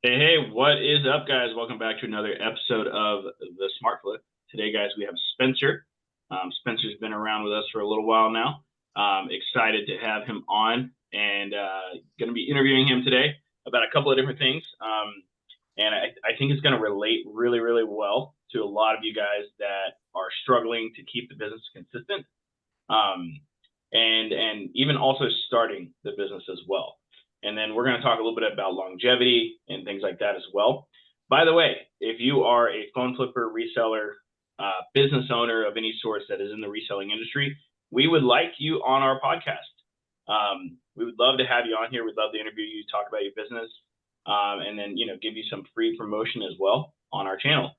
Hey, what is up, guys? Welcome back to another episode of the Smart Flip. Today, guys, we have Spencer. Spencer's been around with us for a little while now. Excited to have him on and going to be interviewing him today about a couple of different things. And I think it's going to relate really, really well to a lot of you guys that are struggling to keep the business consistent um, and even also starting the business as well. And then we're going to talk a little bit about longevity and things like that as well. By the way, if you are a phone flipper, reseller, business owner of any sort that is in the reselling industry, we would like you on our podcast. We would love to have you on here. We'd love to interview you, talk about your business, and then give you some free promotion as well on our channel.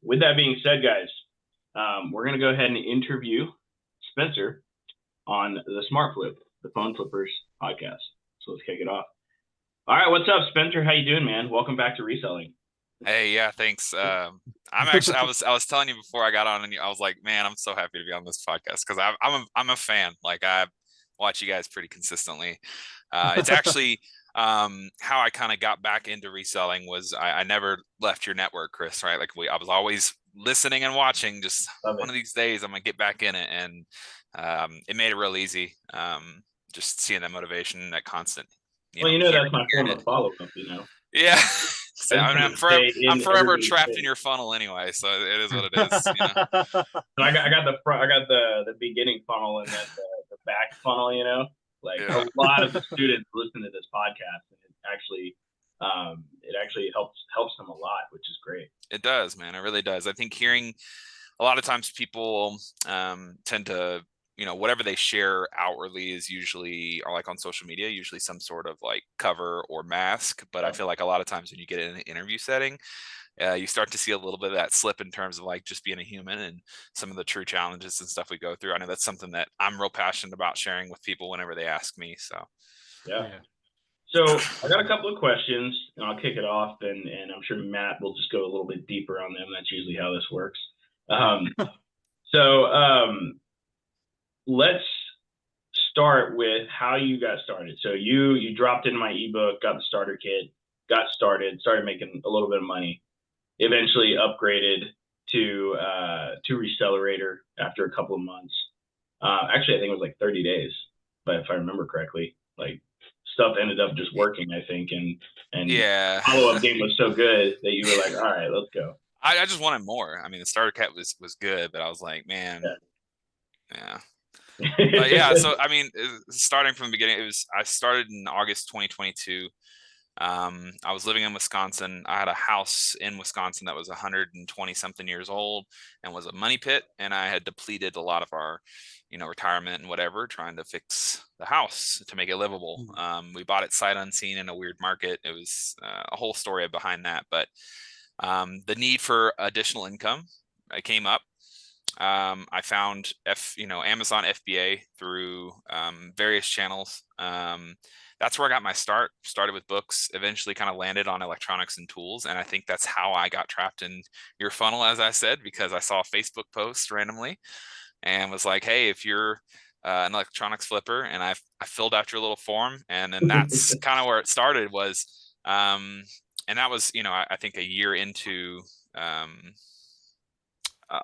With that being said, guys, we're going to go ahead and interview Spencer on the Smart Flip, the Phone Flippers podcast. So let's kick it off. All right, what's up, Spencer? How you doing, man? Welcome back to reselling. Hey, yeah, thanks. I was telling you before I got on, and I was like, man, I'm so happy to be on this podcast because I'm a fan. Like I watch you guys pretty consistently. It's actually how I kind of got back into reselling was I never left your network, Chris. Right? Like I was always listening and watching. Just Love one it. of these days, I'm gonna get back in it, and it made it real easy. Just seeing that motivation, that constant, Well, hearing that's my form it. of follow-up. Yeah. So, I I just mean, want I'm to forever, stay I'm in forever everybody's trapped in face. your funnel anyway. So it is what it is. So I got the front, I got the beginning funnel and then the back funnel. Like a Yeah, lot of the students listen to this podcast, and it actually helps them a lot, which is great. it does, man. It really does. I think hearing a lot of times people tend to, whatever they share outwardly is usually, or like on social media, usually some sort of like cover or mask. But I Yeah. feel like a lot of times when you get in an interview setting, you start to see a little bit of that slip in terms of like just being a human and some of the true challenges and stuff we go through. I know that's something that I'm real passionate about sharing with people whenever they ask me. So Yeah. Yeah. So I got a couple of questions, and I'll kick it off, and I'm sure Matt will just go a little bit deeper on them. That's usually how this works. Um, so let's start with how you got started. So you dropped in my ebook, got the starter kit, got started making a little bit of money, eventually upgraded to Recelerator after a couple of months. Actually, I think it was like 30 days, but if I remember correctly, like stuff ended up just working, I think, and yeah. follow up game was so good that you were like, all right, let's go. I just wanted more. I mean, the starter kit was good, but I was like, man, yeah. But yeah, Yeah. so I mean, starting from the beginning, I started in August 2022. I was living in Wisconsin. I had a house in Wisconsin that was 120 something years old and was a money pit, and I had depleted a lot of our, retirement and whatever, trying to fix the house to make it livable. We bought it sight unseen in a weird market. It was a whole story behind that, but the need for additional income came up. I found Amazon FBA through various channels. That's where I got my start. Started with books, eventually kind of landed on electronics and tools, and I think that's how I got trapped in your funnel, as I said, because I saw a Facebook post randomly and was like, "Hey, if you're an electronics flipper," and I filled out your little form, and then that's kind of where it started. And that was I think a year into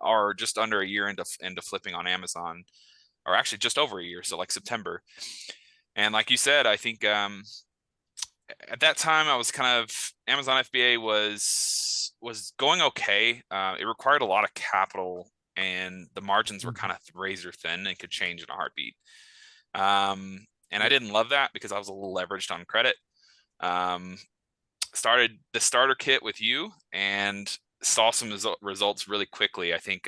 or just under a year into flipping on Amazon, or actually just over a year, so like September. And like you said, I think at that time I was kind of Amazon FBA was going okay. It required a lot of capital, and the margins were kind of razor thin and could change in a heartbeat. And I didn't love that because I was a little leveraged on credit. Started the starter kit with you and saw some results really quickly. I think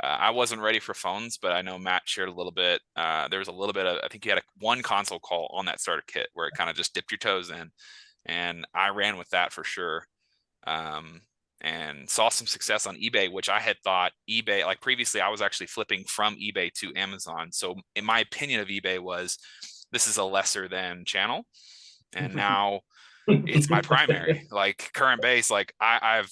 I wasn't ready for phones, but I know Matt shared a little bit. There was a little bit of, I think you had one console call on that starter kit where it kind of just dipped your toes in, and I ran with that for sure. And saw some success on eBay, which I had thought eBay, like previously I was actually flipping from eBay to Amazon. So in my opinion of eBay was, this is a lesser than channel. And now it's my primary, like current base. Like I've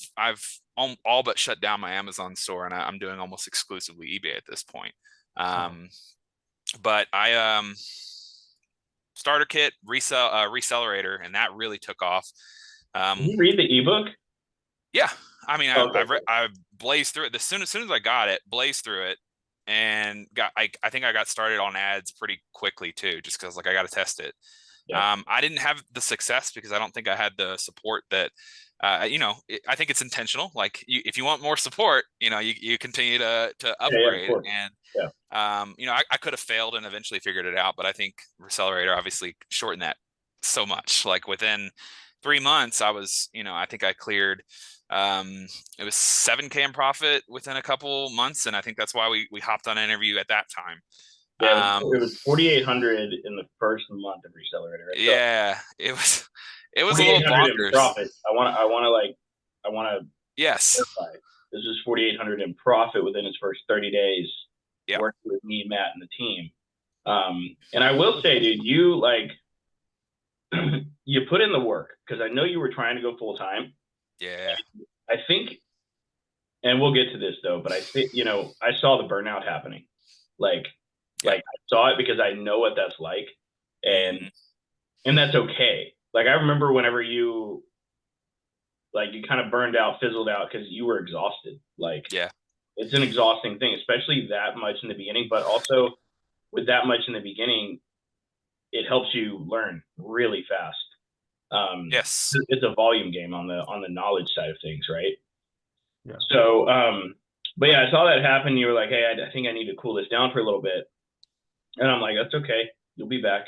all but shut down my Amazon store, and I'm doing almost exclusively eBay at this point. But starter kit, Recelerator, and that really took off. Did Um, you read the ebook? yeah, I mean, Okay, I blazed through it as soon as I got it, blazed through it, and I think I got started on ads pretty quickly too, just because like I got to test it. yeah, I didn't have the success because I don't think I had the support that, I think it's intentional. Like if you want more support, you continue to yeah, of upgrade. course, And, yeah, I could have failed and eventually figured it out, but I think Recelerator obviously shortened that so much. Like within 3 months, I think I cleared, it was 7K in profit within a couple months. And I think that's why we hopped on an interview at that time. yeah. Um, It was 4,800 in the first month of Recelerator, right? So yeah, it was a little 4,800 in bonkers. profit. I want to Yes. clarify. This is 4,800 in profit within his first 30 days Yeah. working with me, Matt, and the team. And I will say, dude, you like you put in the work because I know you were trying to go full time. Yeah. I think, and we'll get to this though, but I think I saw the burnout happening. Like, Yeah. like I saw it because I know what that's like, and Mhm. and that's okay. Like I remember whenever you kind of burned out, fizzled out because you were exhausted. Like Yeah. it's an exhausting thing, especially that much in the beginning, but also with that much in the beginning, it helps you learn really fast. Yes. It's a volume game on the knowledge side of things, right? Yeah. So, but yeah, I saw that happen. You were like, "Hey, I think I need to cool this down for a little bit," and I'm like, "That's okay. You'll be back."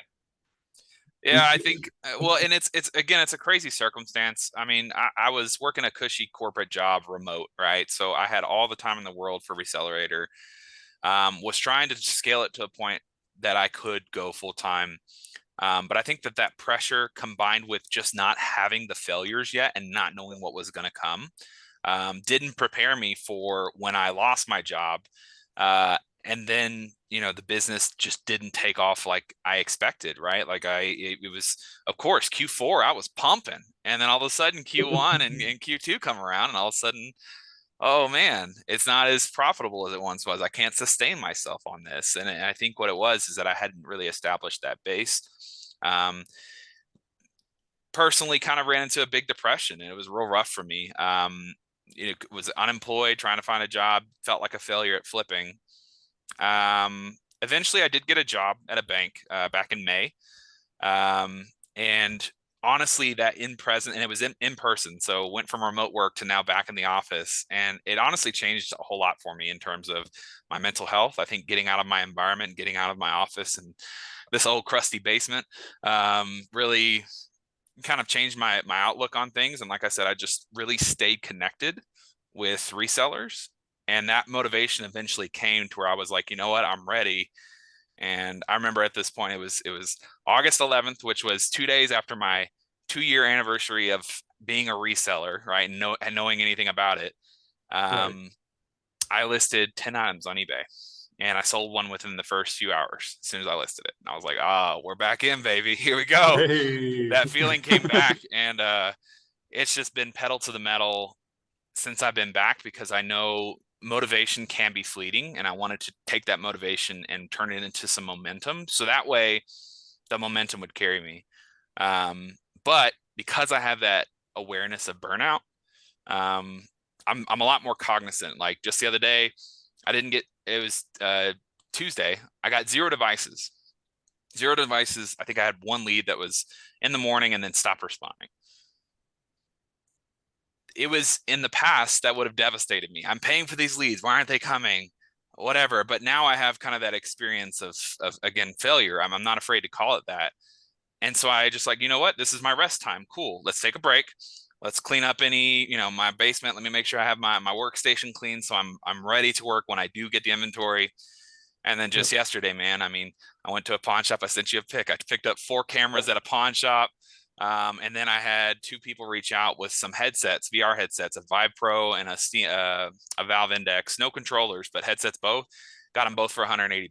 Yeah, I think well, and it's again, it's a crazy circumstance. I mean, I was working a cushy corporate job remote, right? So I had all the time in the world for Recelerator. Was trying to scale it to a point that I could go full time. But I think that pressure combined with just not having the failures yet and not knowing what was going to come, didn't prepare me for when I lost my job. And then, the business just didn't take off like I expected, right? Like it was, of course, Q4, I was pumping. And then all of a sudden Q1 and Q2 come around and all of a sudden, oh man, it's not as profitable as it once was. I can't sustain myself on this. And I think what it was is that I hadn't really established that base. Personally kind of ran into a big depression and it was real rough for me. Was unemployed, trying to find a job, felt like a failure at flipping. Eventually I did get a job at a bank back in May. And honestly, that and it was in person. So went from remote work to now back in the office. And it honestly changed a whole lot for me in terms of my mental health. I think getting out of my environment, getting out of my office and this old crusty basement, really kind of changed my outlook on things. And like I said, I just really stayed connected with resellers. And that motivation eventually came to where I was like, you know what, I'm ready. And I remember at this point it was August 11th, which was 2 days after my 2-year anniversary of being a reseller, right? And knowing anything about it. Right. I listed 10 items on eBay and I sold one within the first few hours as soon as I listed it. And I was like, oh, we're back in, baby. Here we go. Hey. That feeling came back. And it's just been pedal to the metal since I've been back because I know motivation can be fleeting and I wanted to take that motivation and turn it into some momentum. So that way the momentum would carry me. But because I have that awareness of burnout, I'm a lot more cognizant. Like just the other day, it was Tuesday. I got 0 devices. 0 devices. I think I had 1 lead that was in the morning and then stopped responding. It was in the past that would have devastated me. I'm paying for these leads. Why aren't they coming? Whatever. But now I have kind of that experience of again, failure. I'm not afraid to call it that. And so I just like, you know what? This is my rest time. Cool. Let's take a break. Let's clean up my basement. Let me make sure I have my workstation clean. So I'm ready to work when I do get the inventory. And then just yesterday, man, I mean, I went to a pawn shop. I sent you a pic. I picked up 4 cameras at a pawn shop. And then I had 2 people reach out with some headsets, VR headsets, a Vive Pro and a Valve Index, no controllers, but headsets both. Got them both for $180.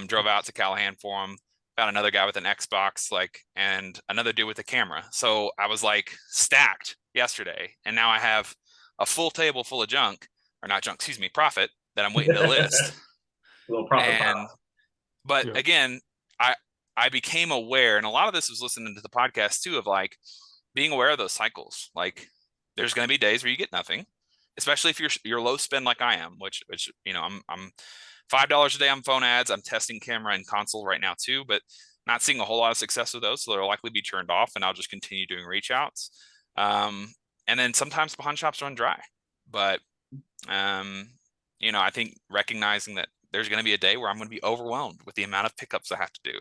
Drove out to Callahan for them. Found another guy with an Xbox, and another dude with a camera. So I was like stacked yesterday, and now I have a full table full of junk, or not junk, excuse me, profit that I'm waiting to list. A little profit And but again, I became aware, and a lot of this was listening to the podcast too, of like being aware of those cycles. Like there's going to be days where you get nothing, especially if you're low spend like I am, which I'm $5 a day on phone ads. I'm testing camera and console right now too, but not seeing a whole lot of success with those. So they'll likely be turned off, and I'll just continue doing reach outs. And then sometimes pawn shops run dry, but I think recognizing that there's going to be a day where I'm going to be overwhelmed with the amount of pickups I have to do.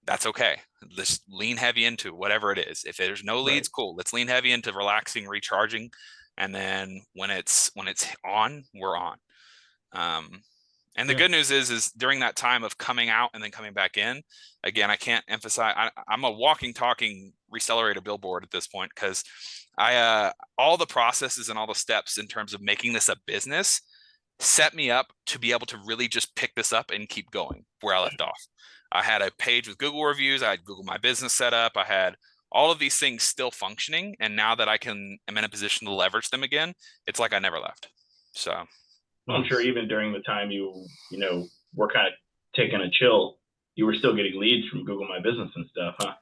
That's okay. Let's lean heavy into whatever it is. If there's no leads, cool. Let's lean heavy into relaxing, recharging, and then when it's on, we're on. And the good news is during that time of coming out and then coming back in, again, I can't emphasize, I'm a walking, talking recelerator billboard at this point, because all the processes and all the steps in terms of making this a business set me up to be able to really just pick this up and keep going where I left off. I had a page with Google reviews. I had Google My Business set up. I had all of these things still functioning. And now that I'm in a position to leverage them again, it's like I never left. So I'm sure even during the time you were kind of taking a chill, you were still getting leads from Google My Business and stuff, huh?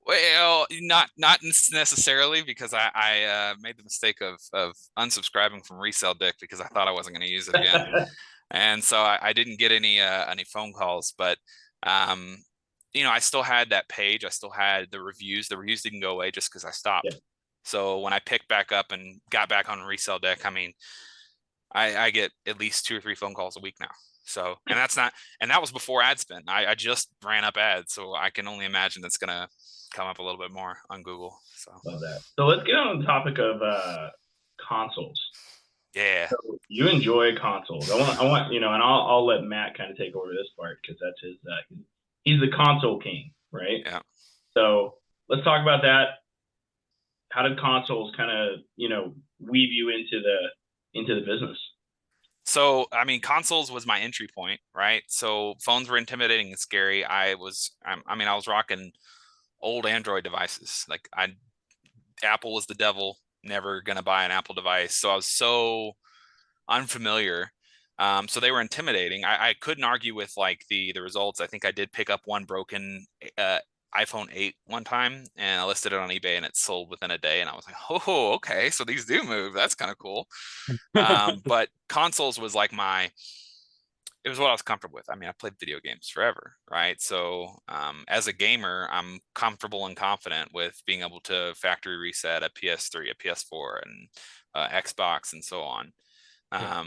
Well, not necessarily, because I made the mistake of unsubscribing from Resell Dick because I thought I wasn't going to use it again. And so I didn't get any phone calls, but I still had that page. I still had the reviews. The reviews didn't go away just because I stopped. Yeah. So when I picked back up and got back on Resell Deck, I mean, I get at least 2 or 3 phone calls a week now. So, and that was before ad spend. I just ran up ads, so I can only imagine it's gonna come up a little bit more on Google. So love that. So let's get on the topic of consoles. Yeah. So you enjoy consoles. I want and I'll let Matt kind of take over this part because that's his. He's the console king, right? Yeah. So let's talk about that. How did consoles kind of weave you into the business? So, I mean, consoles was my entry point, right? So phones were intimidating and scary. I was rocking old Android devices. Like Apple was the devil, never going to buy an Apple device. So I was so unfamiliar. So they were intimidating. I couldn't argue with like the results. I think I did pick up one broken iPhone 8 one time, and I listed it on eBay, and it sold within a day. And I was like, oh, okay, so these do move. That's kind of cool. But consoles was like it was what I was comfortable with. I mean, I played video games forever, right? So as a gamer, I'm comfortable and confident with being able to factory reset a PS3, a PS4, and Xbox, and so on. Yeah.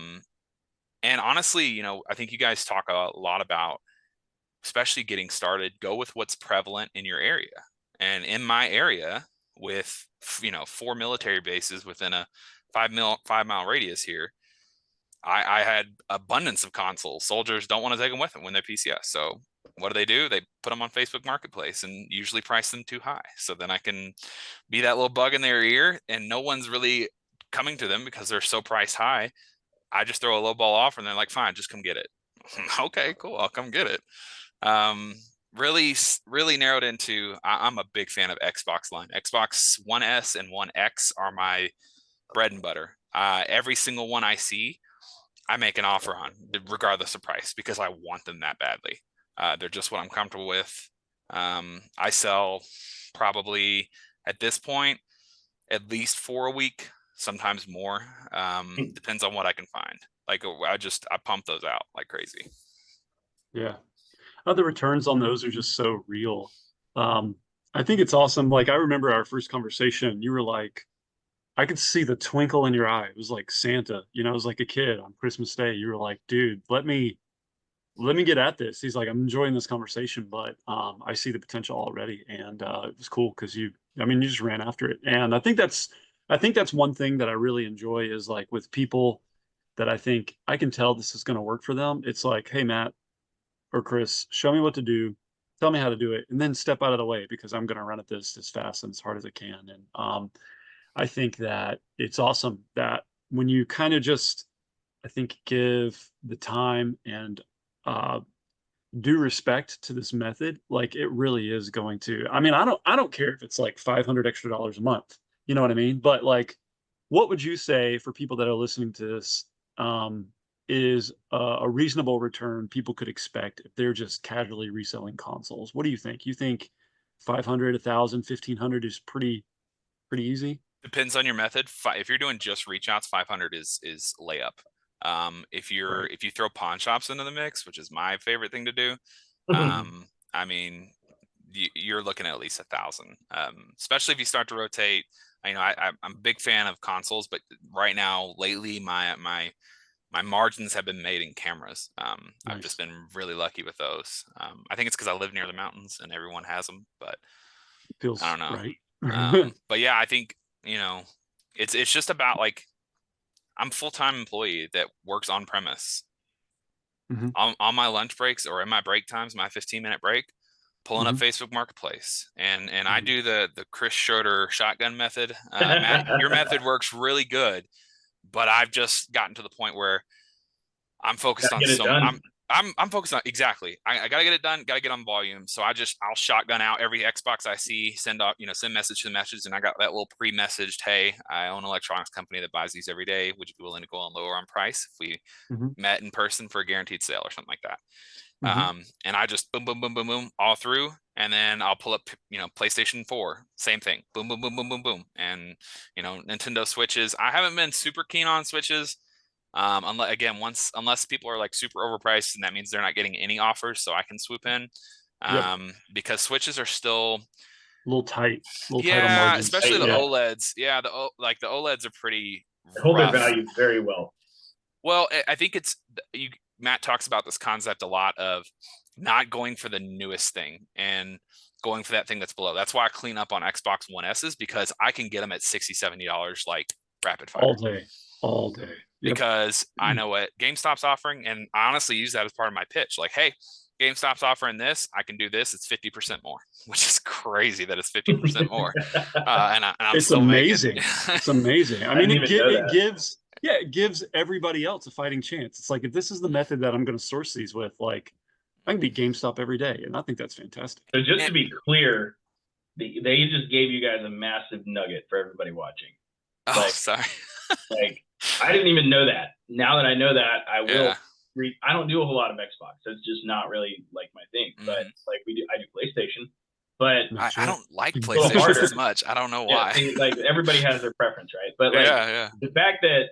And honestly, I think you guys talk a lot about, especially getting started, go with what's prevalent in your area. And in my area, with 4 military bases within a 5-mile radius here, I had abundance of consoles. Soldiers don't want to take them with them when they're PCS. So what do? They put them on Facebook Marketplace and usually price them too high. So then I can be that little bug in their ear, and no one's really coming to them because they're so priced high. I just throw a low ball offer, and they're like, fine, just come get it. Okay, cool. I'll come get it. Really narrowed into, I'm a big fan of Xbox line. Xbox One S and One X are my bread and butter. Every single one I see, I make an offer on, regardless of price, because I want them that badly. They're just what I'm comfortable with. I sell probably at this point at least 4 a week, sometimes more. Depends on what I can find. Like I pump those out like crazy. Yeah. The returns on those are just so real. I think it's awesome. Like I remember our first conversation, you were like, I could see the twinkle in your eye. It was like Santa, it was like a kid on Christmas Day. You were like, dude, let me get at this. He's like, I'm enjoying this conversation, but I see the potential already. And it was cool because you just ran after it. And I think that's one thing that I really enjoy is like with people that I think I can tell this is going to work for them. It's like, hey, Matt or Chris, show me what to do. Tell me how to do it. And then step out of the way because I'm going to run at this as fast and as hard as I can. And I think that it's awesome that when you kind of just, I think, give the time and due respect to this method, like it really is going to, I don't care if it's like $500 extra a month, you know what I mean? But like, what would you say for people that are listening to this is a reasonable return people could expect if they're just casually reselling consoles? What do you think? You think 500, 1,000, 1,500 is pretty pretty easy? Depends on your method. If you're doing just reach outs, 500 is layup. If you throw pawn shops into the mix, which is my favorite thing to do, I mean, you're looking at least 1,000. Especially if you start to rotate. I'm a big fan of consoles, but right now, lately, my margins have been made in cameras. Nice. I've just been really lucky with those. I think it's because I live near the mountains and everyone has them, but Feels I don't know. right. But yeah, I think, it's just about like, I'm a full-time employee that works on premise. On my lunch breaks or in my break times, my 15-minute break, pulling up Facebook Marketplace, and I do the Chris Schroeder shotgun method. Matt, your method works really good, but I've just gotten to the point where I'm focused on I'm focused on exactly. I gotta get it done. Gotta get on volume. So I'll shotgun out every Xbox I see. Send message to the message, and I got that little pre-messaged. Hey, I own an electronics company that buys these every day. Would you be willing to go on lower on price if we met in person for a guaranteed sale or something like that? And I just boom, boom, boom, boom, boom all through, and then I'll pull up, PlayStation 4, same thing, boom, boom, boom, boom, boom, boom, and Nintendo Switches. I haven't been super keen on Switches. Unless people are like super overpriced, and that means they're not getting any offers, so I can swoop in. Because Switches are still a little tight on margins. Especially the OLEDs. Yeah, the OLEDs are pretty they hold their value very well. Well, I think Matt talks about this concept a lot of not going for the newest thing and going for that thing that's below. That's why I clean up on Xbox One S's, because I can get them at $60, $70 like rapid fire all day. Because I know what GameStop's offering, and I honestly use that as part of my pitch. Like, hey, GameStop's offering this, I can do this. It's 50% more, which is crazy that it's 50% more. And I'm it's still amazing. It's amazing. I mean, it gives everybody else a fighting chance. It's like, if this is the method that I'm going to source these with, like, I can be GameStop every day, and I think that's fantastic. So just to be clear, they just gave you guys a massive nugget for everybody watching. Oh, sorry. Like, I didn't even know that. Now that I know that, I will read. I don't do a whole lot of Xbox. It's just not really like my thing. But like I do PlayStation. But I don't like PlayStation as much. I don't know why. See, like, everybody has their preference, right? But like the fact that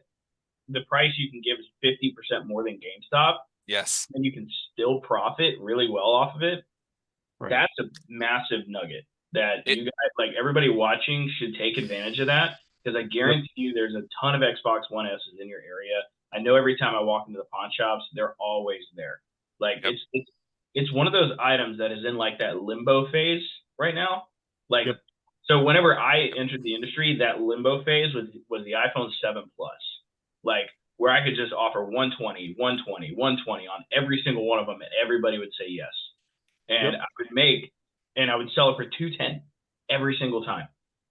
the price you can give is 50% more than GameStop. Yes. And you can still profit really well off of it. Right. That's a massive nugget that you guys, like, everybody watching should take advantage of that. Because I guarantee you there's a ton of Xbox One S's in your area. I know every time I walk into the pawn shops, they're always there. Like, it's one of those items that is in like that limbo phase right now. Like, so whenever I entered the industry, that limbo phase was the iPhone 7 Plus. Like, where I could just offer 120, 120, 120 on every single one of them, and everybody would say yes. And I would sell it for 210 every single time.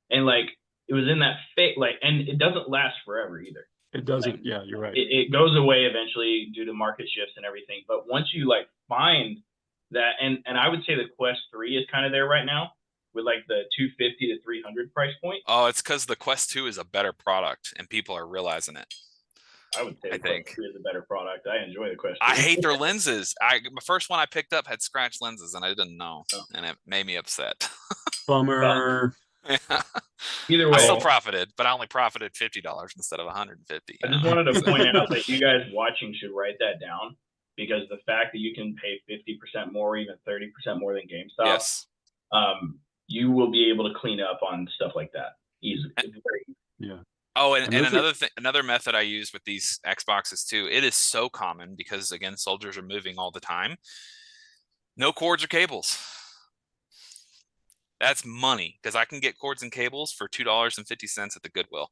And like, it was in that and it doesn't last forever either. It doesn't. Like, yeah, you're right. It goes away eventually due to market shifts and everything. But once you like find that, and I would say the Quest 3 is kind of there right now with like the 250 to 300 price point. Oh, it's because the Quest 2 is a better product and people are realizing it. I would say the Quest 3 is a better product. I enjoy the Quest 2. I hate their lenses. The first one I picked up had scratched lenses, and I didn't know, and it made me upset. Bummer. Either way, I still profited, but I only profited $50 instead of $150. I just wanted to point out that you guys watching should write that down, because the fact that you can pay 50% more, even 30% more than GameStop, you will be able to clean up on stuff like that easily. Yeah. Oh, and another method I use with these Xboxes too, it is so common because, again, soldiers are moving all the time. No cords or cables. That's money, because I can get cords and cables for $2.50 at the Goodwill.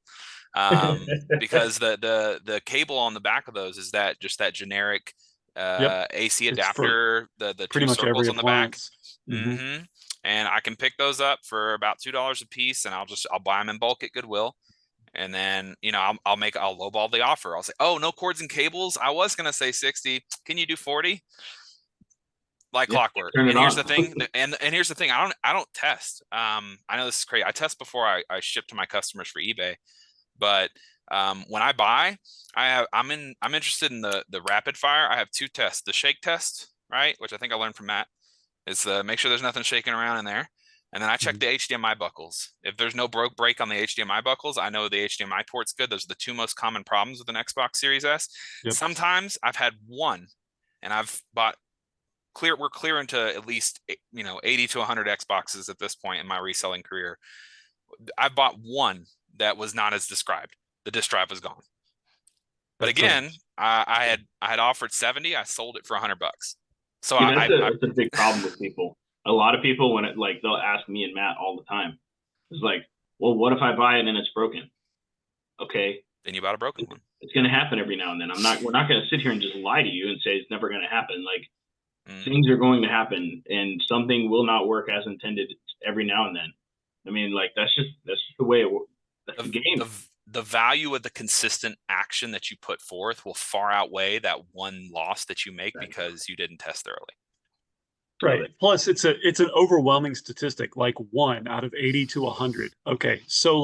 Because the cable on the back of those is that generic AC adapter, the two circles on the back. And I can pick those up for about $2 a piece, and I'll buy them in bulk at Goodwill. And then, I'll lowball the offer. I'll say, oh, no cords and cables. I was going to say 60. Can you do 40? Like clockwork. And here's the thing. And here's the thing. I don't test. I know this is crazy. I test before I ship to my customers for eBay. But when I buy, I'm interested in the rapid fire. I have two tests. The shake test, right? Which I think I learned from Matt, is make sure there's nothing shaking around in there. And then I check the HDMI buckles. If there's no break on the HDMI buckles, I know the HDMI port's good. Those are the two most common problems with an Xbox Series S. Yep. Sometimes I've had one, and I've bought we're clear into at least 80 to 100 Xboxes at this point in my reselling career. I bought one that was not as described. The disk drive was gone. But again, I had offered 70. I sold it for $100. So that's a big problem with people. A lot of people, when they'll ask me and Matt all the time, it's like, well, what if I buy it and it's broken? Okay. Then you bought a broken one. It's going to happen every now and then. We're not going to sit here and just lie to you and say it's never going to happen. Things are going to happen, and something will not work as intended every now and then. I mean, that's just the way it works. That's the game. The value of the consistent action that you put forth will far outweigh that one loss that you make because you didn't test thoroughly. Right. Plus, it's an overwhelming statistic, like 1 out of 80 to 100. Okay, so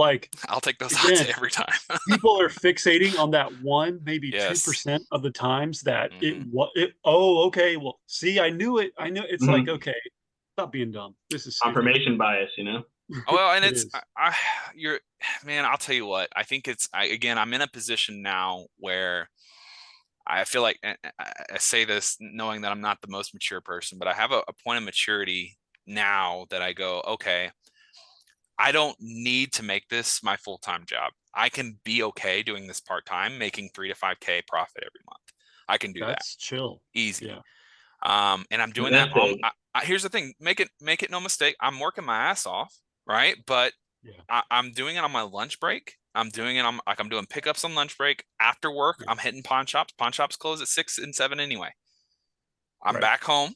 I'll take those odds every time. People are fixating on that 1, maybe 2% of the times that okay, well, see, I knew it. It's like, okay, stop being dumb. This is confirmation bias, Well, and I'll tell you what, I think I'm in a position now where I feel like, I say this knowing that I'm not the most mature person, but I have a point of maturity now that I go, okay, I don't need to make this my full-time job. I can be okay doing this part-time, making 3 to 5K profit every month. I can do that. That's chill. Easy. Yeah. And I'm doing that. Here's the thing, make it no mistake. I'm working my ass off, right? But I'm doing it on my lunch break. I'm doing it. I'm doing pickups on lunch break. After work, I'm hitting pawn shops. Pawn shops close at 6 and 7 anyway. I'm back home.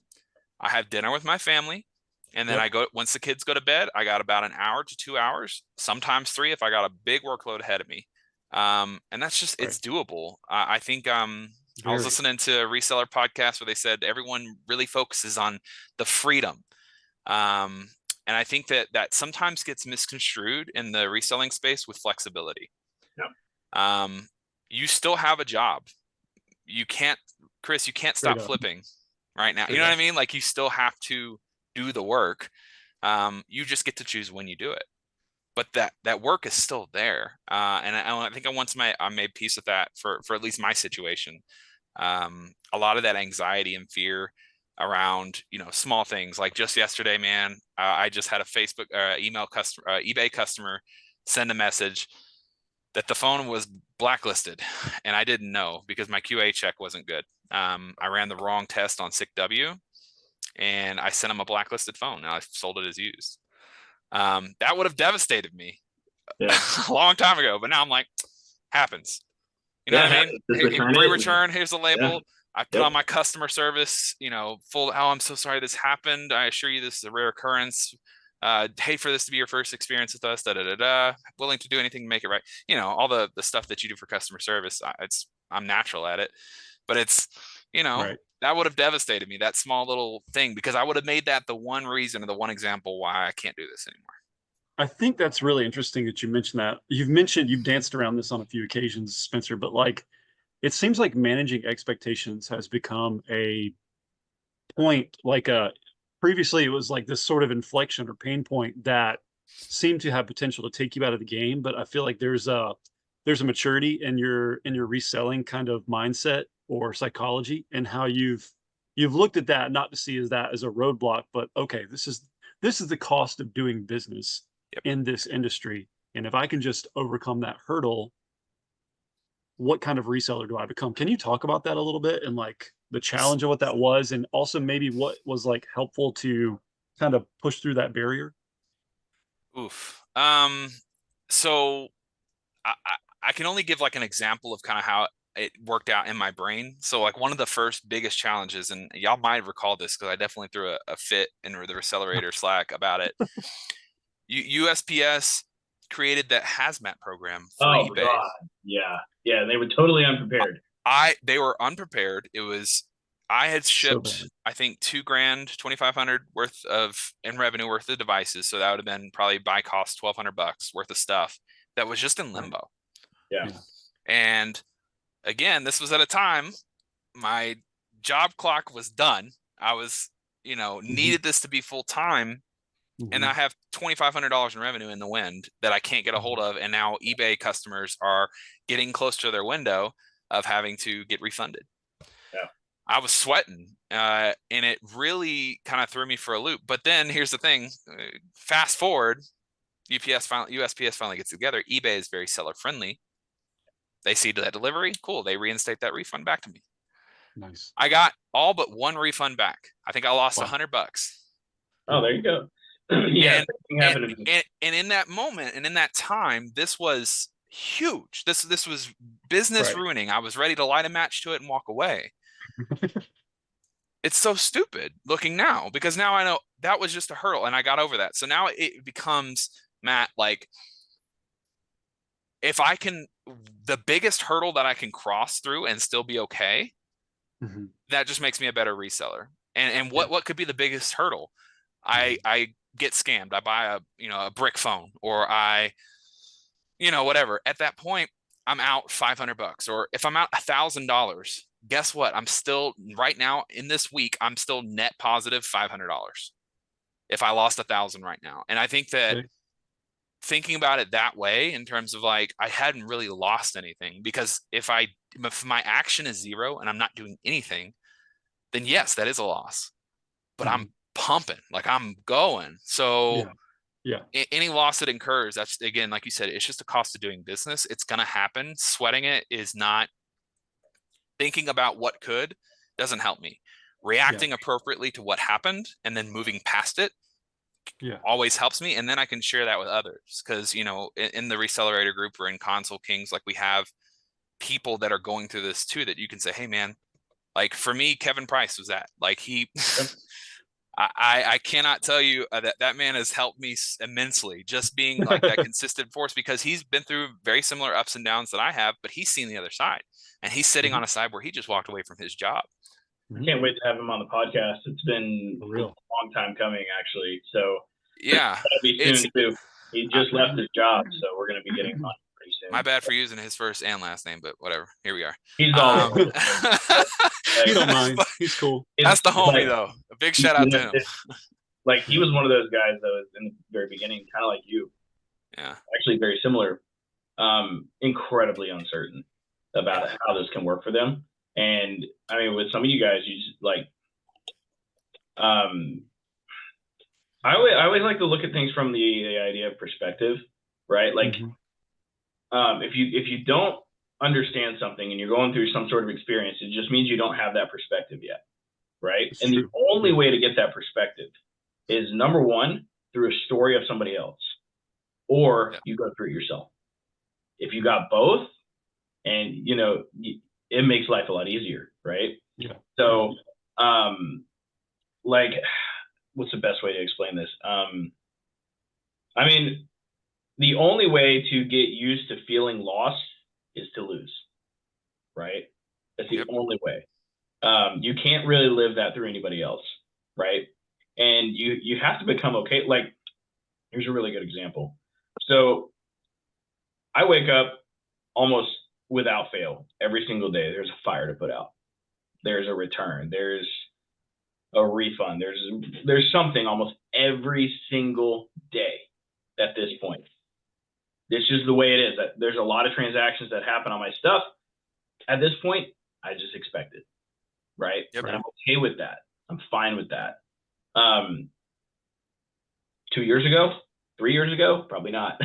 I have dinner with my family, and then I go. Once the kids go to bed, I got about an hour to 2 hours, sometimes 3 if I got a big workload ahead of me. And that's just it's doable. I think I was listening to a reseller podcast where they said everyone really focuses on the freedom. And I think that sometimes gets misconstrued in the reselling space with flexibility. Yeah. You still have a job. Chris, you can't stop flipping right now. You know what I mean? You still have to do the work. You just get to choose when you do it. But that work is still there. And I think I made peace with that for at least my situation. A lot of that anxiety and fear around small things, like just yesterday, man, I just had a Facebook email customer, eBay customer send a message that the phone was blacklisted, and I didn't know because my QA check wasn't good. I ran the wrong test on SICW, and I sent him a blacklisted phone, and I sold it as used. That would have devastated me a long time ago, but now I'm like, happens. You know what I mean? Return, here's the label. Yeah. I put on my customer service, full, oh, I'm so sorry this happened. I assure you this is a rare occurrence. Hate for this to be your first experience with us, willing to do anything to make it right. All the stuff that you do for customer service, I'm natural at it. But it's, that would have devastated me, that small little thing, because I would have made that the one reason or the one example why I can't do this anymore. I think that's really interesting that you mentioned that. You've danced around this on a few occasions, Spencer, but it seems like managing expectations has become a point, previously it was like this sort of inflection or pain point that seemed to have potential to take you out of the game. But I feel like there's a maturity in your reselling kind of mindset or psychology, and how you've looked at that, not to see that as a roadblock, but okay, this is the cost of doing business in this industry. And if I can just overcome that hurdle, what kind of reseller do I become? Can you talk about that a little bit, and the challenge of what that was, and also maybe what was helpful to kind of push through that barrier? Oof. So I can only give an example of kind of how it worked out in my brain. So one of the first biggest challenges, and y'all might recall this because I definitely threw a fit in the Recelerator Slack about it. USPS created that hazmat program for eBay. God. Yeah, they were totally unprepared. They were unprepared. I had shipped, I think, $2,000, $2,500 worth in revenue worth of devices. So that would have been probably by cost $1,200 worth of stuff that was just in limbo. Yeah. And again, this was at a time my job clock was done. I was, needed this to be full time. and I have $2,500 in revenue in the wind that I can't get a hold of. And now eBay customers are getting close to their window of having to get refunded. Yeah. I was sweating, and it really kind of threw me for a loop. But then here's the thing, fast forward, USPS finally gets together. eBay is very seller friendly. They see that delivery, cool. They reinstate that refund back to me. Nice. I got all but one refund back. I think I lost $100. Oh, there you go. Yeah. And in that moment and in that time, this was huge. This was business ruining. I was ready to light a match to it and walk away. It's so stupid looking now, because now I know that was just a hurdle and I got over that. So now it becomes, Matt, like, if I can, the biggest hurdle that I can cross through and still be okay, that just makes me a better reseller. And what could be the biggest hurdle? I get scammed. I buy a brick phone, or I, whatever. At that point, I'm out $500. Or if I'm out $1,000, guess what? I'm still, right now in this week, I'm still net positive $500 if I lost 1,000 right now. And I think that thinking about it that way, in terms of like, I hadn't really lost anything, because if my action is zero and I'm not doing anything, then yes, that is a loss, but I'm pumping, like I'm going. So any loss that incurs, that's, again, like you said, it's just a cost of doing business. It's going to happen. Sweating it is not, thinking about what could doesn't help me. Reacting appropriately to what happened and then moving past it always helps me. And then I can share that with others, because, in the Recelerator group or in Console Kings, like, we have people that are going through this too, that you can say, hey man, like for me, Kevin Price was that, like, he, I cannot tell you that man has helped me immensely, just being like that consistent force, because he's been through very similar ups and downs that I have, but he's seen the other side, and he's sitting on a side where he just walked away from his job. I can't wait to have him on the podcast. It's been a long time coming, actually. So yeah, be soon too. He just left his job, so we're going to be getting on pretty soon. My bad for using his first and last name, but whatever. Here we are. He's all you don't mind. He's cool. That's the homie, though. A big shout out to him. Like, he was one of those guys that was in the very beginning, kind of like you. Yeah. Actually, very similar. Incredibly uncertain about how this can work for them. And I mean, with some of you guys, you just like, I always like to look at things from the idea of perspective, right? Like, if you don't understand something and you're going through some sort of experience, it just means you don't have that perspective yet, right? And the only way to get that perspective is, number one, through a story of somebody else, or you go through it yourself. If you got both, and it makes life a lot easier, right? Yeah. So, like, what's the best way to explain this? I mean, the only way to get used to feeling lost is to lose, right? That's the only way. You can't really live that through anybody else, right? And you have to become okay. Like, here's a really good example. So I wake up almost without fail every single day. There's a fire to put out. There's a return. There's a refund. There's something almost every single day at this point. It's just the way it is. There's a lot of transactions that happen on my stuff. At this point, I just expect it, right? Yep. And I'm okay with that. I'm fine with that. 2 years ago, 3 years ago, probably not.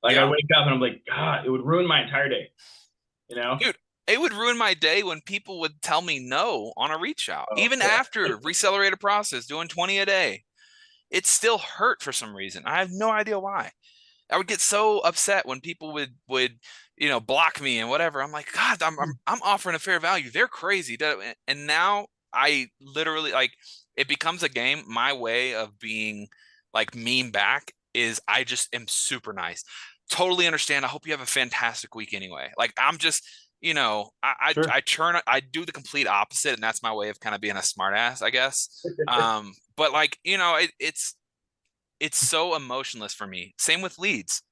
Like, I wake up and I'm like, God, it would ruin my entire day. Dude, it would ruin my day when people would tell me no on a reach out. Even after Recelerator process, doing 20 a day, it still hurt for some reason. I have no idea why. I would get so upset when people would block me and whatever. I'm like, God, I'm offering a fair value. They're crazy. And now I literally, like, it becomes a game. My way of being like mean back is I just am super nice. Totally understand. I hope you have a fantastic week anyway. Like, I'm just, I do the complete opposite, and that's my way of kind of being a smart ass, I guess. But like, it's so emotionless for me. Same with leads.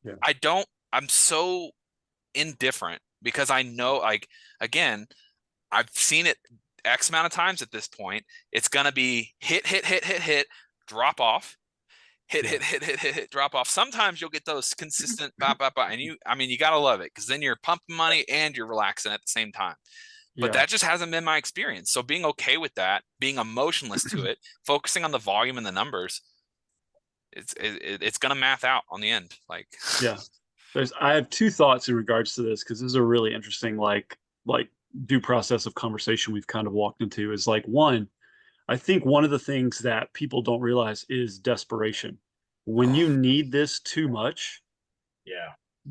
Yeah. I'm so indifferent, because I know, like, again, I've seen it X amount of times at this point. It's going to be hit, drop off, hit, drop off. Sometimes you'll get those consistent and you got to love it, because then you're pumping money and you're relaxing at the same time. But that just hasn't been my experience. So being okay with that, being emotionless to it, focusing on the volume and the numbers, it's going to math out on the end. Like, I have two thoughts in regards to this, because this is a really interesting, like due process of conversation we've kind of walked into. Is like, one, I think one of the things that people don't realize is desperation. When you need this too much,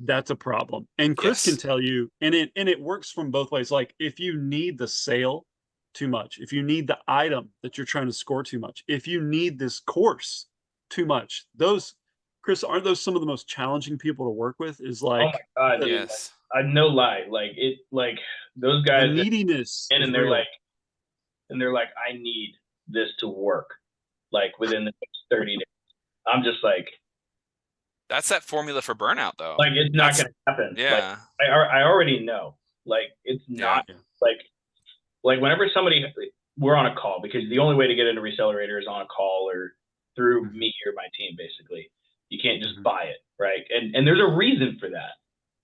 that's a problem. And Chris can tell you, and it works from both ways. Like, if you need the sale too much, if you need the item that you're trying to score too much, if you need this course too much, those, Chris, aren't those some of the most challenging people to work with? Is like, oh my God, yes, like, I no lie, like it, like those guys, the neediness, and they're like, I need this to work, like within the next 30 days. I'm just like, that's that formula for burnout, though. Like, it's not going to happen. Yeah. Like, I already know. Like, it's not like whenever we're on a call, because the only way to get into Recelerator is on a call or through me or my team, basically. You can't just buy it, right? And there's a reason for that,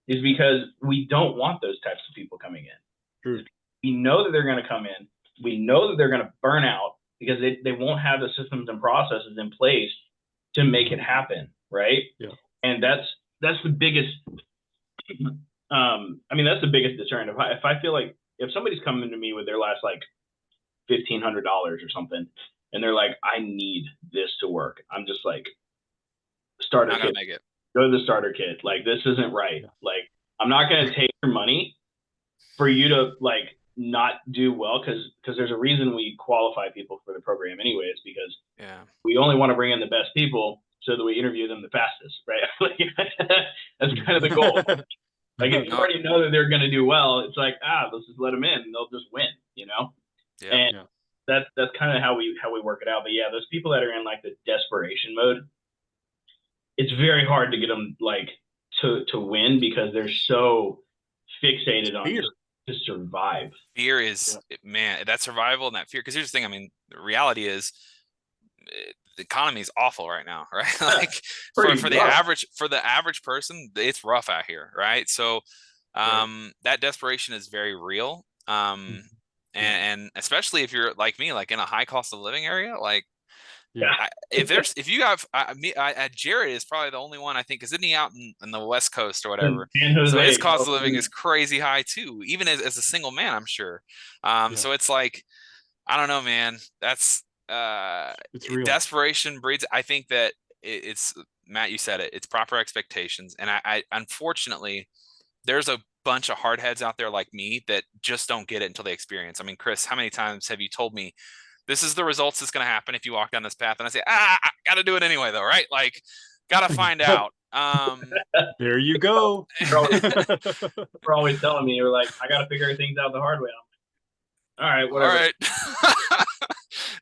is because we don't want those types of people coming in. True. We know that they're going to come in. We know that they're going to burn out, because they won't have the systems and processes in place to make it happen, right? Yeah. And that's the biggest. That's the biggest deterrent. If I feel like, if somebody's coming to me with their last like $1,500 or something, and they're like, I need this to work, I'm just like, starter kit. Make it. Go to the starter kit. Like, this isn't right. Yeah. Like, I'm not going to take your money for you to like not do well, because there's a reason we qualify people for the program anyways, because we only want to bring in the best people so that we interview them the fastest, right? Like, that's kind of the goal. Like, if you already know that they're going to do well, it's like, let's just let them in and they'll just win, you know? That's kind of how we work it out. But yeah, those people that are in like the desperation mode, it's very hard to get them like to win, because they're so fixated on just to survive. Fear is, man, that survival and that fear. Because here's the thing. The reality is, the economy is awful right now, right? Like, for the average person, it's rough out here, right? So that desperation is very real. And especially if you're like me, like in a high cost of living area, like, Jared is probably the only one, I think, isn't he out in the West Coast or whatever? So his cost of living is crazy high too, even as a single man, I'm sure. So it's like, I don't know, man. That's it's real. Desperation breeds. I think that it's, Matt, you said it. It's proper expectations, and I unfortunately, there's a bunch of hardheads out there like me that just don't get it until they experience. I mean, Chris, how many times have you told me, this is the results that's going to happen if you walk down this path? And I say, I got to do it anyway, though, right? Like, got to find out. There you go. We're always telling me, you're like, I got to figure things out the hard way. All right, whatever. All right.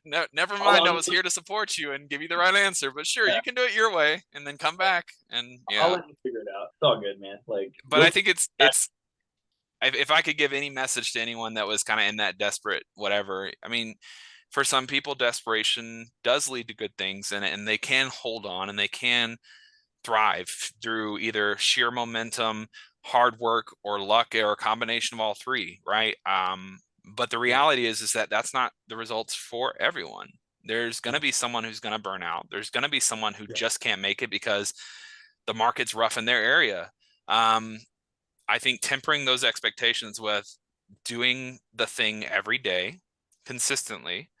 No, never mind. I was here to support you and give you the right answer, but sure, you can do it your way and then come back. And I'll let you figure it out. It's all good, man. Like, but I think it's if I could give any message to anyone that was kind of in that desperate whatever, I mean, for some people, desperation does lead to good things, and they can hold on and they can thrive through either sheer momentum, hard work, or luck, or a combination of all three, right? But the reality is that that's not the results for everyone. There's going to be someone who's going to burn out. There's going to be someone who just can't make it because the market's rough in their area. I think tempering those expectations with doing the thing every day consistently,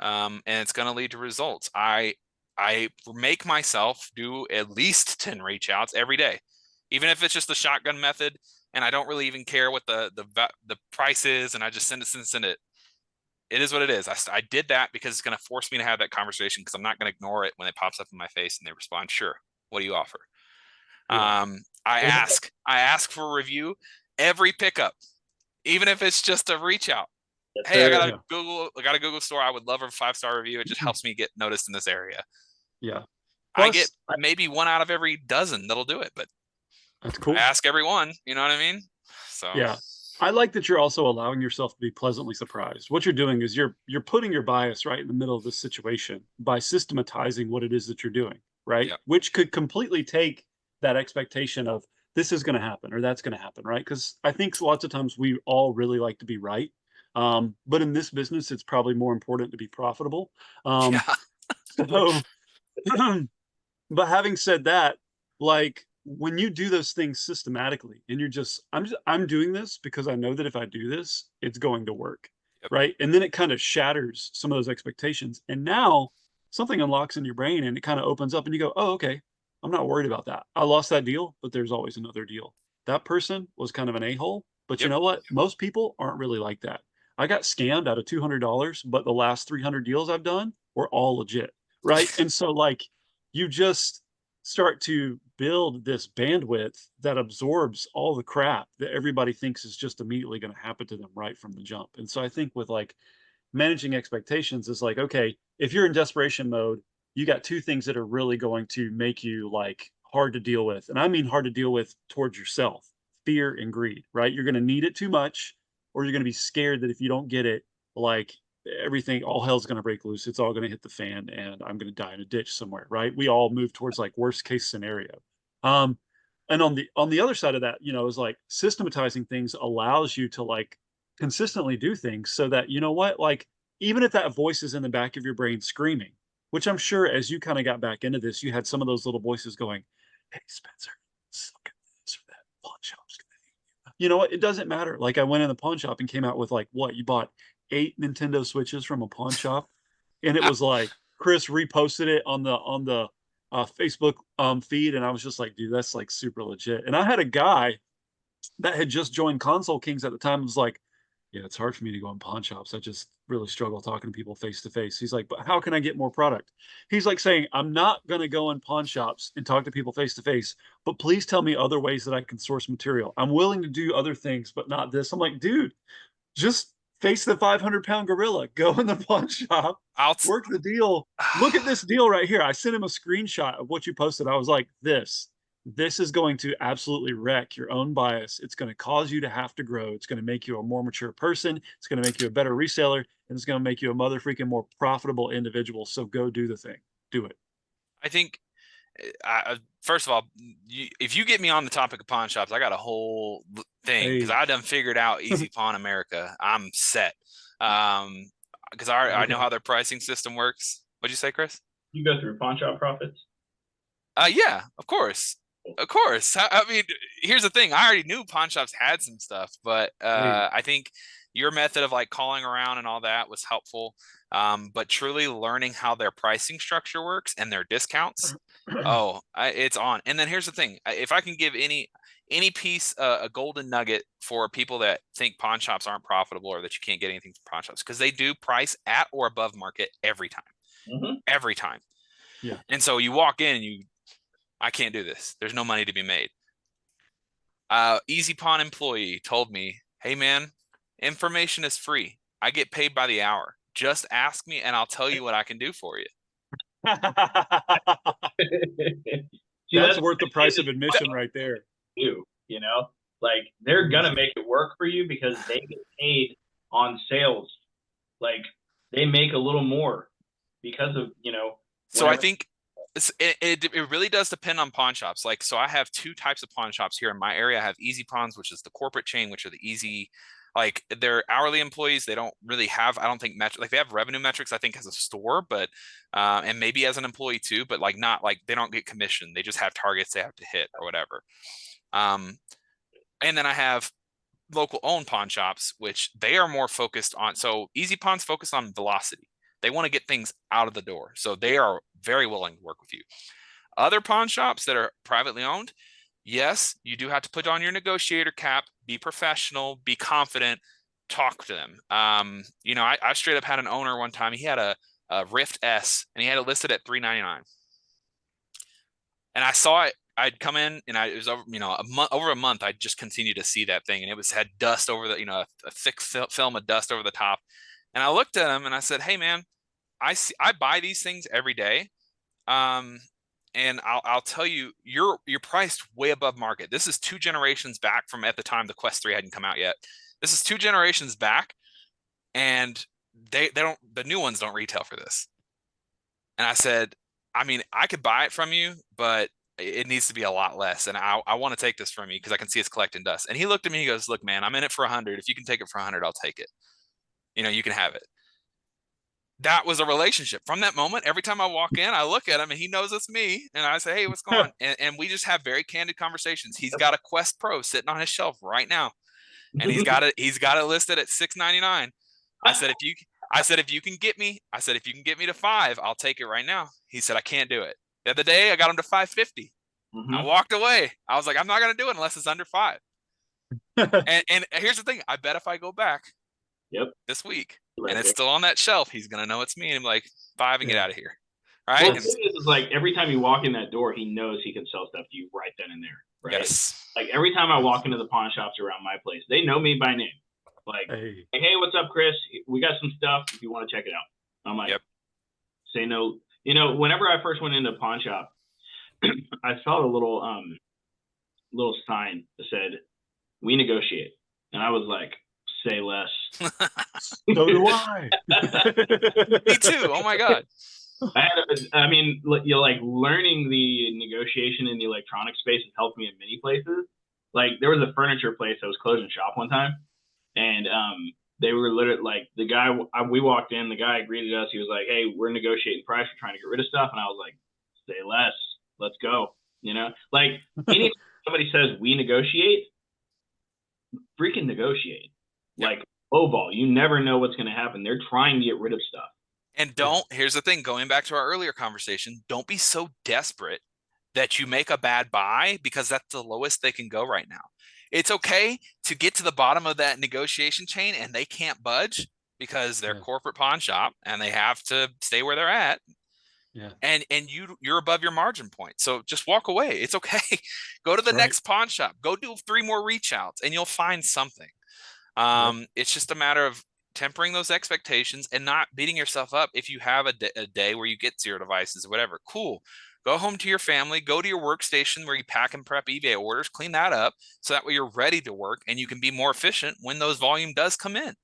and it's going to lead to results. I make myself do at least 10 reach outs every day, even if it's just the shotgun method. And I don't really even care what the price is, and I just send it. It is what it is. I did that because it's going to force me to have that conversation, because I'm not going to ignore it when it pops up in my face and they respond, sure, what do you offer? I ask for a review every pickup, even if it's just a reach out. Hey, I got a Google store. I would love a 5-star review. It just helps me get noticed in this area. Yeah. Plus, I get maybe one out of every dozen that'll do it, but that's cool. I ask everyone, you know what I mean? So yeah. I like that you're also allowing yourself to be pleasantly surprised. What you're doing is you're putting your bias right in the middle of this situation by systematizing what it is that you're doing, right? Yep. Which could completely take that expectation of this is going to happen or that's going to happen, right? Because I think lots of times we all really like to be right. But in this business, it's probably more important to be profitable. Um, Yeah. so but having said that, like when you do those things systematically and I'm doing this because I know that if I do this, it's going to work. Yep. Right. And then it kind of shatters some of those expectations. And now something unlocks in your brain and it kind of opens up and you go, oh, okay, I'm not worried about that. I lost that deal, but there's always another deal. That person was kind of an a-hole, but you Yep. know what? Most people aren't really like that. I got scammed out of $200, but the last 300 deals I've done were all legit. Right. And so like, you just start to build this bandwidth that absorbs all the crap that everybody thinks is just immediately going to happen to them right from the jump. And so I think with like managing expectations is like, okay, if you're in desperation mode, you got two things that are really going to make you like hard to deal with. And I mean hard to deal with towards yourself, fear and greed, right? You're going to need it too much, or you're going to be scared that if you don't get it, like everything, all hell's going to break loose. It's all going to hit the fan and I'm going to die in a ditch somewhere, right? We all move towards like worst case scenario. Um, and on the other side of that, is like systematizing things allows you to like consistently do things so that you know what, like even if that voice is in the back of your brain screaming, which I'm sure as you kind of got back into this, you had some of those little voices going, "Hey Spencer, look at this or that pawn shop's gonna hate you." You know what? It doesn't matter. Like I went in the pawn shop and came out with like what you bought 8 Nintendo Switches from a pawn shop, and it was like Chris reposted it on the Facebook feed, and I was just like, dude, that's like super legit. And I had a guy that had just joined Console Kings at the time was like, yeah, it's hard for me to go in pawn shops. I just really struggle talking to people face to face. He's like, but how can I get more product? He's like saying, I'm not going to go in pawn shops and talk to people face to face, but please tell me other ways that I can source material. I'm willing to do other things, but not this. I'm like, dude, just face the 500-pound gorilla, go in the pawn shop, I'll work the deal. Look at this deal right here. I sent him a screenshot of what you posted. I was like, this is going to absolutely wreck your own bias. It's going to cause you to have to grow. It's going to make you a more mature person. It's going to make you a better reseller, and it's going to make you a mother freaking more profitable individual. So go do the thing. Do it. I think first of all, if you get me on the topic of pawn shops, I got a whole thing because Hey. I done figured out Easy Pawn America. I'm set. Because I know how their pricing system works. What'd you say, Chris? You go through pawn shop profits. Yeah, of course. Of course. I mean, here's the thing. I already knew pawn shops had some stuff, but Hey. I think your method of like calling around and all that was helpful. But truly learning how their pricing structure works and their discounts, it's on. And then here's the thing. If I can give any piece a golden nugget for people that think pawn shops aren't profitable or that you can't get anything from pawn shops, because they do price at or above market every time. Mm-hmm. Every time. Yeah. And so you walk in and I can't do this. There's no money to be made. Easy Pawn employee told me, hey man, information is free. I get paid by the hour. Just ask me and I'll tell you what I can do for you. See, That's worth the price of admission right there. Like they're gonna make it work for you because they get paid on sales. Like they make a little more because of So I think it really does depend on pawn shops. Like, so I have two types of pawn shops here in my area. I have Easy Pawns, which is the corporate chain, which are the easy, like they're hourly employees. They don't really have, I don't think like they have revenue metrics, I think as a store, but, and maybe as an employee too, but like not like they don't get commission. They just have targets they have to hit or whatever. And then I have local owned pawn shops, which they are more focused on. So Easy Pawns focus on velocity. They want to get things out of the door. So they are very willing to work with you. Other pawn shops that are privately owned, yes, you do have to put on your negotiator cap, be professional, be confident, talk to them. I straight up had an owner one time. He had a Rift S and he had it listed at $399. And I saw it. I'd come in and it was over a month. I'd just continued to see that thing, and it had dust over the, a thick film of dust over the top. And I looked at him and I said, "Hey man, I buy these things every day. And I'll tell you, you're priced way above market. This is 2 generations back from at the time the Quest 3 hadn't come out yet. This is 2 generations back, and the new ones don't retail for this. And I said, I mean, I could buy it from you, but it needs to be a lot less. And I want to take this from you because I can see it's collecting dust. And he looked at me, he goes, look, man, I'm in it for 100. If you can take it for 100, I'll take it. You can have it. That was a relationship. From that moment, every time I walk in, I look at him and he knows it's me. And I say, hey, what's going on? And we just have very candid conversations. He's got a Quest Pro sitting on his shelf right now. And he's got it listed at $699. I said, if you can get me to 5, I'll take it right now. He said, I can't do it. The other day, I got him to 550. I walked away. I was like, I'm not going to do it unless it's under 5. and here's the thing. I bet if I go back this week and it's still on that shelf, he's going to know it's me. And I'm like, 5 and get out of here. Right. Well, the thing is like every time you walk in that door, he knows he can sell stuff to you right then and there. Right. Yes. Like every time I walk into the pawn shops around my place, they know me by name. Like, hey, what's up, Chris? We got some stuff if you want to check it out. I'm like, say no. Whenever I first went into a pawn shop, I saw a little sign that said, "We negotiate," and I was like, "Say less." So do I. Me too. Oh my God. Like learning the negotiation in the electronic space has helped me in many places. Like there was a furniture place that was closing shop one time, and they were literally like the guy. We walked in, the guy greeted us. He was like, "Hey, we're negotiating price. We're trying to get rid of stuff," and I was like, "Say less. Let's go." Like anytime somebody says we negotiate, freaking negotiate. Like lowball. You never know what's going to happen. They're trying to get rid of stuff. And here's the thing, going back to our earlier conversation, don't be so desperate that you make a bad buy because that's the lowest they can go right now. It's okay to get to the bottom of that negotiation chain and they can't budge because they're corporate pawn shop and they have to stay where they're at. Yeah. And you're above your margin point. So just walk away. It's okay. Go to the next pawn shop. Go do 3 more reach outs and you'll find something. It's just a matter of tempering those expectations and not beating yourself up if you have a day where you get 0 devices or whatever. Cool. Go home to your family, go to your workstation where you pack and prep eBay orders, clean that up so that way you're ready to work and you can be more efficient when those volume does come in.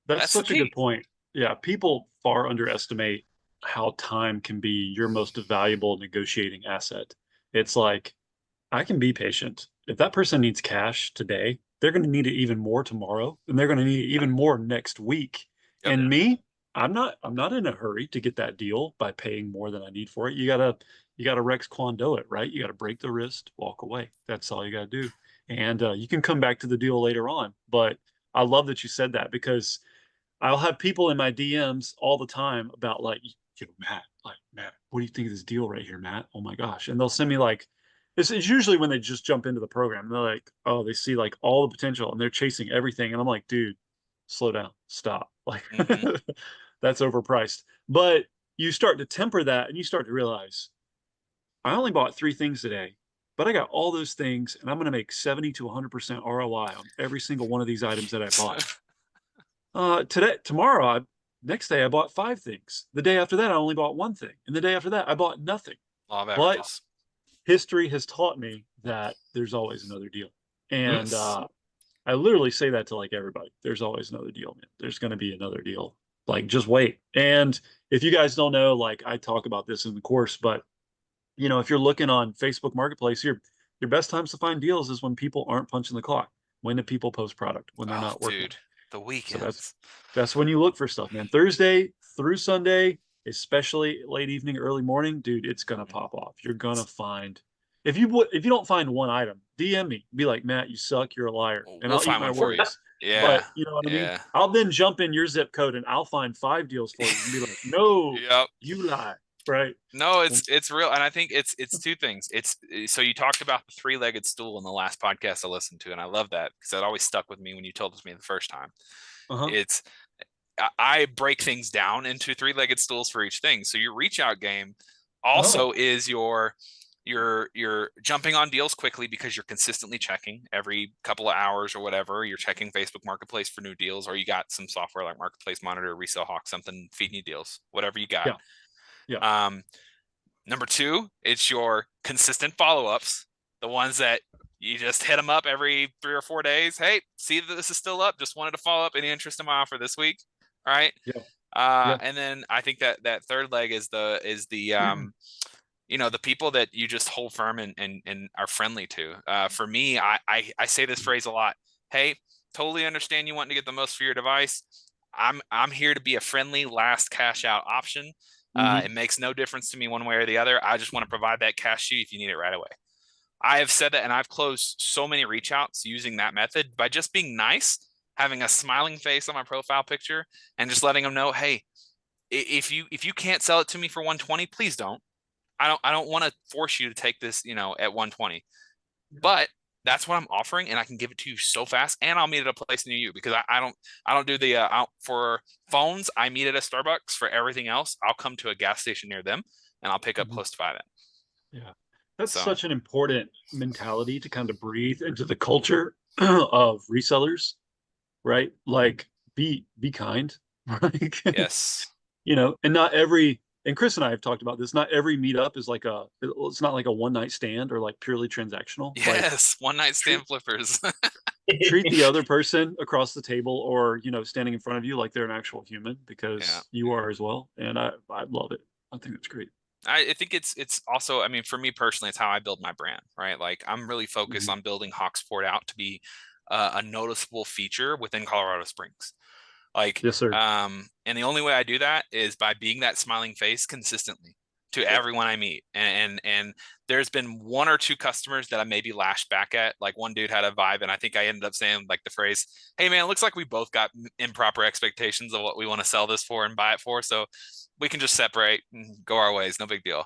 That's such a good point. Yeah, people far underestimate how time can be your most valuable negotiating asset. It's like, I can be patient. If that person needs cash today, they're going to need it even more tomorrow, and they're going to need it even more next week. And me, I'm not in a hurry to get that deal by paying more than I need for it. You gotta Rex Kwon Do it, right? You got to break the wrist, walk away. That's all you got to do. And you can come back to the deal later on. But I love that you said that because I'll have people in my DMs all the time about like, Matt, what do you think of this deal right here, Matt? Oh my gosh. And they'll send me like, it's usually when they just jump into the program. They're like, oh, they see like all the potential and they're chasing everything. And I'm like, dude, slow down, stop. Like that's overpriced. But you start to temper that and you start to realize I only bought 3 things today, but I got all those things and I'm going to make 70 to 100% ROI on every single one of these items that I bought. Next day I bought 5 things. The day after that, I only bought 1 thing. And the day after that, I bought nothing. But history has taught me that there's always another deal. And I literally say that to like everybody. There's always another deal, man. There's going to be another deal. Like, just wait. And if you guys don't know, like I talk about this in the course, but if you're looking on Facebook Marketplace, your best times to find deals is when people aren't punching the clock. When do people post product? When they're not working. Dude, the weekends. So that's when you look for stuff, man. Thursday through Sunday, especially late evening, early morning, dude, it's gonna pop off. You're gonna find if you don't find one item, DM me. Be like, Matt, you suck. You're a liar, and I'll eat my words. Yeah, but you know what I mean. I'll then jump in your zip code and I'll find 5 deals for you and be like, no, you lie. Right. No, it's real. And I think it's 2 things. So you talked about the 3-legged stool in the last podcast I listened to. And I love that because that always stuck with me when you told it to me the first time. I break things down into 3-legged stools for each thing. So your reach out game also is your jumping on deals quickly because you're consistently checking every couple of hours or whatever. You're checking Facebook Marketplace for new deals, or you got some software like Marketplace Monitor, Resale Hawk, something feeding you deals, whatever you got. Number 2, it's your consistent follow-ups, the ones that You just hit them up every 3 or 4 days. Hey, see that this is still up. Just wanted to follow up. Any interest in my offer this week? All right. Yeah. And then I think that third leg is the the people that you just hold firm and are friendly to. For me, I say this phrase a lot. Hey, totally understand you wanting to get the most for your device. I'm here to be a friendly last cash out option. It makes no difference to me one way or the other. I just want to provide that cash sheet if you need it right away. I have said that, and I've closed so many reach outs using that method by just being nice, having a smiling face on my profile picture, and just letting them know, hey, if you can't sell it to me for 120, please don't. I don't want to force you to take this, at 120. But that's what I'm offering, and I can give it to you so fast, and I'll meet at a place near you, because I don't do the for phones. I meet at a Starbucks. For everything else, I'll come to a gas station near them, and I'll pick up close to by that. Yeah. That's such an important mentality to kind of breathe into the culture of resellers, right? Like be kind, right? Yes. And Chris and I have talked about this. Not every meetup is it's not like a one night stand or like purely transactional. Yes, one night stand flippers. Treat the other person across the table or, standing in front of you like they're an actual human, because you are as well. And I love it. I think that's great. I think it's also, I mean, for me personally, it's how I build my brand, right? Like I'm really focused on building Hawksport out to be a noticeable feature within Colorado Springs. Like, yes, sir. And the only way I do that is by being that smiling face consistently to everyone I meet. And there's been 1 or 2 customers that I maybe lashed back at. Like one dude had a vibe, and I think I ended up saying like the phrase, "Hey man, it looks like we both got improper expectations of what we want to sell this for and buy it for. So we can just separate and go our ways. No big deal."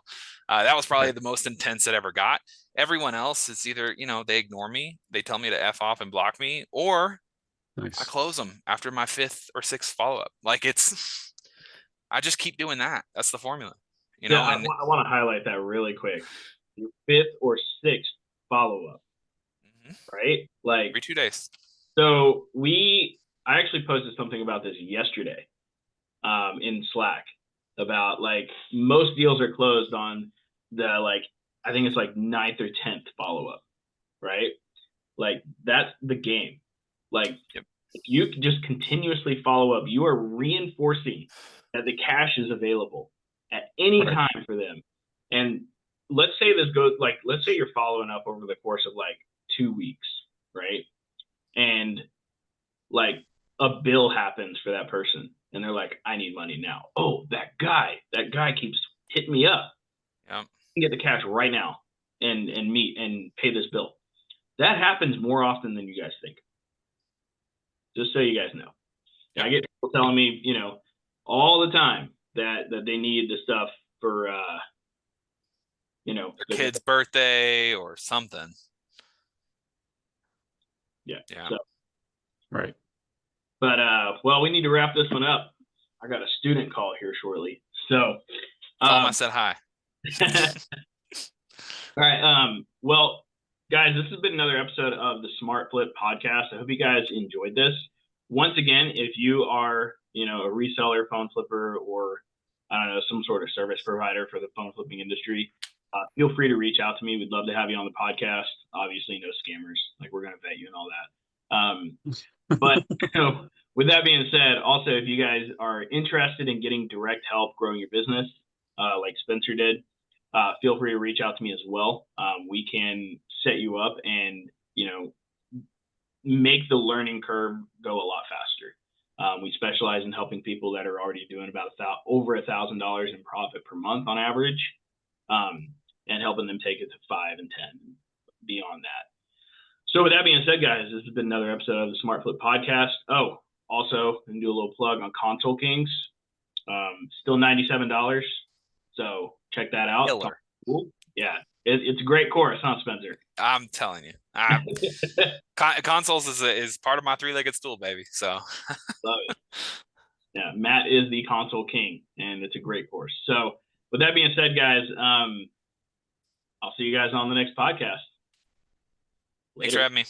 That was probably the most intense it ever got. Everyone else is either, they ignore me, they tell me to F off and block me, or I close them after my 5th or 6th follow-up. Like I just keep doing that. That's the formula, I want to highlight that really quick. Your 5th or 6th follow-up, right? Like every 2 days. So I actually posted something about this yesterday in Slack about like most deals are closed on the I think it's like 9th or 10th follow-up, right? Like that's the game. Like if you just continuously follow up, you are reinforcing that the cash is available at any time for them. And let's say let's say you're following up over the course of like 2 weeks, right? And like a bill happens for that person and they're like, I need money now. Oh, that guy keeps hitting me up. Yeah. I can get the cash right now and meet and pay this bill. That happens more often than you guys think. Just so you guys know. I get people telling me, all the time that they need the stuff for, their kid's birthday or something. Yeah. Yeah. So, right. But, well, we need to wrap this one up. I got a student call here shortly. So, I said hi. All right. Well, guys, this has been another episode of the Smart Flip podcast. I hope you guys enjoyed this. Once again, if you are, a reseller, phone flipper, or I don't know, some sort of service provider for the phone flipping industry, feel free to reach out to me. We'd love to have you on the podcast. Obviously, no scammers. Like we're going to vet you and all that. But with that being said, also, if you guys are interested in getting direct help growing your business, like Spencer did, feel free to reach out to me as well. We can set you up and, make the learning curve go a lot faster. We specialize in helping people that are already doing about over $1,000 in profit per month on average, and helping them take it to 5 and 10 and beyond that. So with that being said, guys, this has been another episode of the Smart Flip podcast. Oh, also, I'm going to do a little plug on Console Kings. Still $97. So check that out. Cool. Yeah. It's a great course, huh, Spencer? I'm telling you. Consoles is part of my 3-legged stool, baby. So love it. Yeah, Matt is the console king, and it's a great course. So with that being said, guys, I'll see you guys on the next podcast. Later. Thanks for having me.